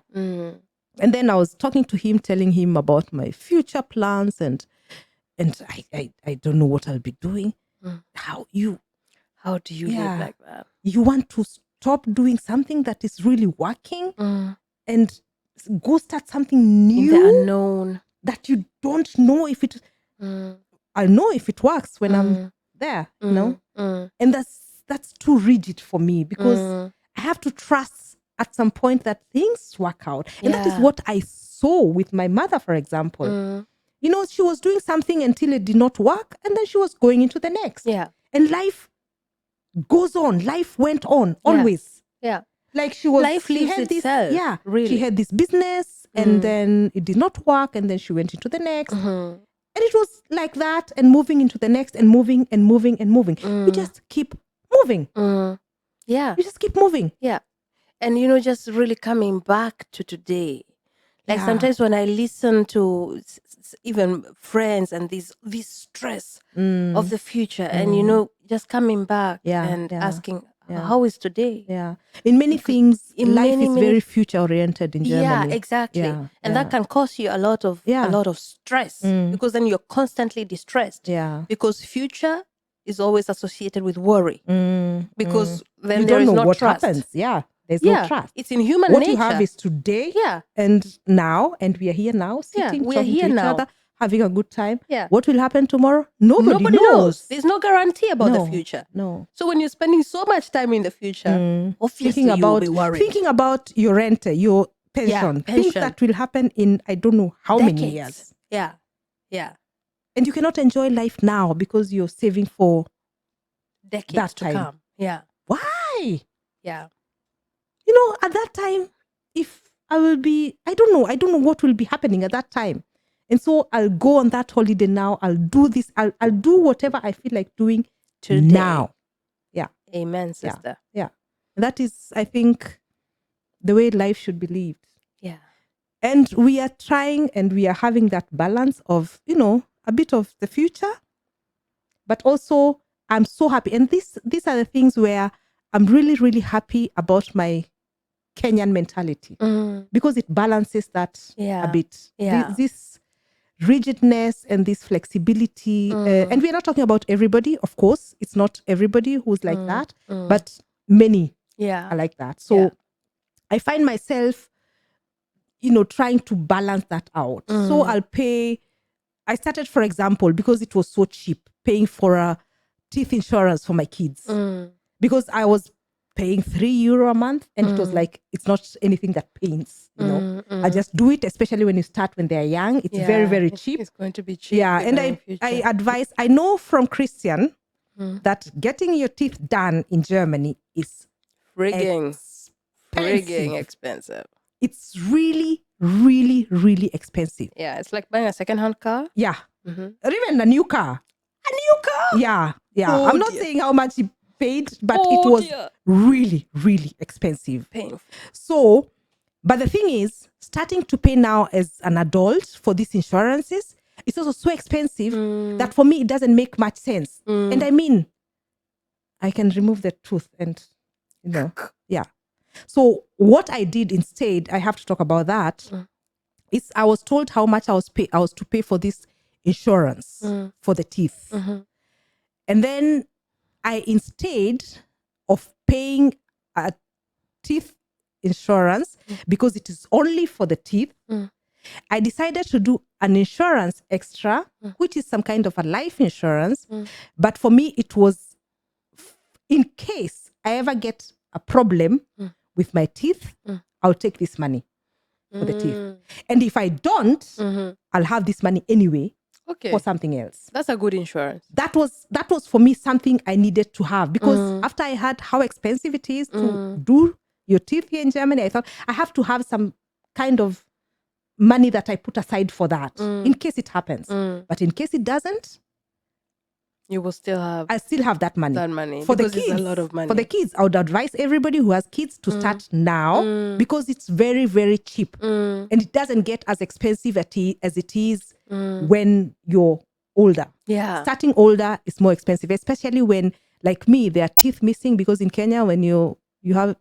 And then I was talking to him, telling him about my future plans, and I don't know what I'll be doing. How do you live like that? You want to stop doing something that is really working and go start something new In the unknown. that you don't know if it. I'll know if it works when I'm there, and that's too rigid for me because I have to trust at some point that things work out, and that is what I saw with my mother, for example. She was doing something until it did not work, and then she was going into the next. Yeah. And life goes on. Life went on always. Yeah. Like she was. Life lives itself. Yeah. Really. She had this business, and then it did not work, and then she went into the next. And it was like that, and moving into the next, and moving and moving and moving. You just keep moving. Yeah. You just keep moving. Yeah. And, just really coming back to today. Like sometimes when I listen to even friends and this stress of the future and, just coming back and asking, how is today? Yeah. In many things, life is very future oriented in Germany. Yeah, exactly. And that can cause you a lot of stress because then you're constantly distressed. Yeah. Because future is always associated with worry. Because then You there don't is know no what trust. happens. Yeah. There's no trust. It's in human What nature. you have is today Yeah. and now, and we are here now, sitting, we are talking here to each now. other, having a good time. Yeah. What will happen tomorrow? Nobody knows. There's no guarantee about the No, future. No. So when you're spending so much time in the future, obviously Thinking you'll be worried. Thinking about your rent, your pension, things pension. that will happen in I don't know how Decades. many years. Yeah. Yeah. And you cannot enjoy life now because you're saving for Decades that to time. come. Yeah. Why? Yeah. At that time, if I will be, I don't know what will be happening at that time. And so I'll go on that holiday now. I'll do this. I'll do whatever I feel like doing Today. now. Yeah. Amen, sister. Yeah. And that is, I think, the way life should be lived. Yeah. And we are trying and we are having that balance of, a bit of the future, but also I'm so happy. And these are the things where I'm really, really happy about my Kenyan mentality because it balances that a bit. Yeah. This rigidness and this flexibility. And we're not talking about everybody, of course. It's not everybody who's like that, but many are like that. So I find myself, trying to balance that out. So I started, for example, because it was so cheap, paying for a teeth insurance for my kids because I was paying €3 a month, and it was like, it's not anything that pains, I just do it, especially when they're young. It's very, very cheap. It's going to be cheap. Yeah. And I advise, I know from Christian that getting your teeth done in Germany is frigging expensive. It's really, really, really expensive. Yeah. It's like buying a second-hand car. Yeah. Or even a new car. A new car? Yeah. Yeah. Oh, I'm not dear. saying how much he paid, but it was really, really expensive. Painful. So, but the thing is, starting to pay now as an adult for these insurances, it's also so expensive that for me, it doesn't make much sense. And I mean, I can remove the tooth and Yeah. So what I did instead, I have to talk about that. Is I was told how much I was to pay for this insurance for the teeth. And then I, instead of paying a teeth insurance, because it is only for the teeth, I decided to do an insurance extra, which is some kind of a life insurance. But for me, it was in case I ever get a problem with my teeth, I'll take this money for the teeth. And if I don't, I'll have this money anyway for something else. That's a good insurance. That was for me something I needed to have, because after I heard how expensive it is to do your teeth here in Germany, I thought I have to have some kind of money that I put aside for that in case it happens. But in case it doesn't, you will still have. I still have that money. For the kids, it's a lot of money. For the kids, I would advise everybody who has kids to start now, because it's very, very cheap, and it doesn't get as expensive as it is when you're older. Yeah, starting older is more expensive, especially when, like me, there are teeth missing, because in Kenya, when you have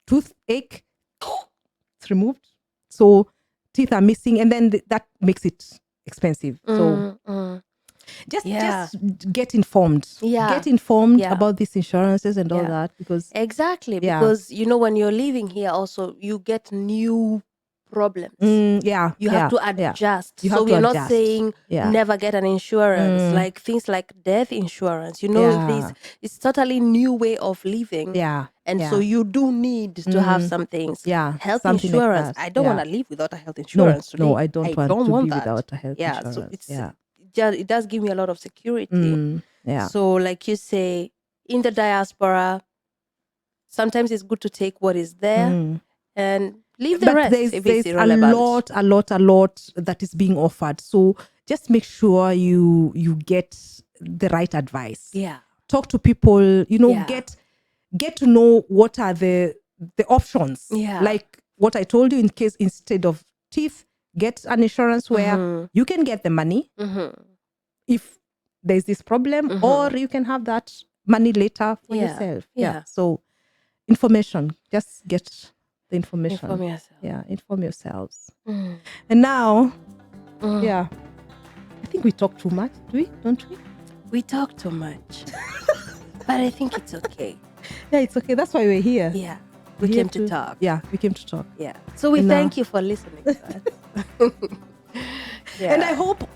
toothache, it's removed, so teeth are missing, and then that makes it expensive. So just get informed. Get informed about these insurances and all that, because because when you're living here, also you get new problems. You have to adjust. So we're not saying never get an insurance, like things like death insurance. This it's totally new way of living. And so you do need to have some things. Health insurance. Like I don't want to live without a health insurance. No, I don't want to be without a health insurance. So it does give me a lot of security. So like you say, in the diaspora, sometimes it's good to take what is there and leave the rest if it's irrelevant. A lot that is being offered. So just make sure you get the right advice. Talk to people, get to know what are the options. Like what I told you, in case instead of teeth, get an insurance where you can get the money if there's this problem, or you can have that money later for yourself. So information, just get the information. Inform yourself. Inform yourselves. And now, I think we talk too much, don't we? We talk too much. But I think it's okay. It's okay. That's why we're here. We came to talk. We came to talk. So we thank you for listening to us. And I hope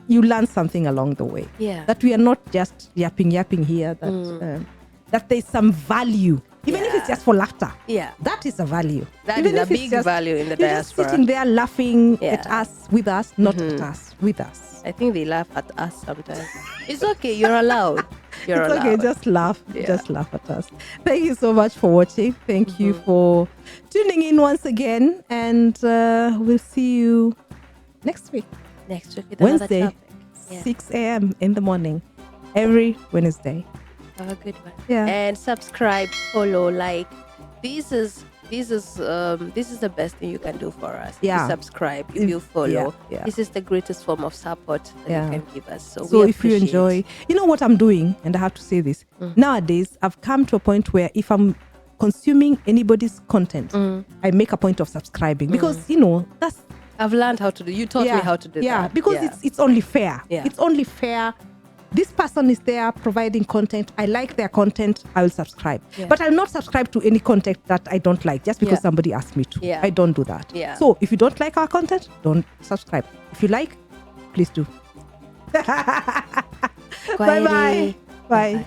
you learned something along the way. That we are not just yapping here, that there's some value. Even if it's just for laughter. That is a value. That Even is if a big value in the diaspora. You're just sitting there laughing at us, with us, not at us, with us. I think they laugh at us sometimes. It's okay. You're allowed. It's okay. Just laugh. Just laugh at us. Thank you so much for watching. Thank you for tuning in once again. And we'll see you next week. Next week with Wednesday, another topic. 6 a.m. in the morning. Every Wednesday. Have a good one. And subscribe, follow, like. This is the best thing you can do for us. If you subscribe, if you follow. This is the greatest form of support that you can give us. So if you enjoy, what I'm doing, and I have to say this, nowadays I've come to a point where if I'm consuming anybody's content, I make a point of subscribing, because that's I've learned how to do. You taught me how to do that. Because it's only fair. It's only fair. This person is there providing content. I like their content. I will subscribe. But I'll not subscribe to any content that I don't like just because somebody asked me to. I don't do that. So if you don't like our content, don't subscribe. If you like, please do. Bye-bye. Bye.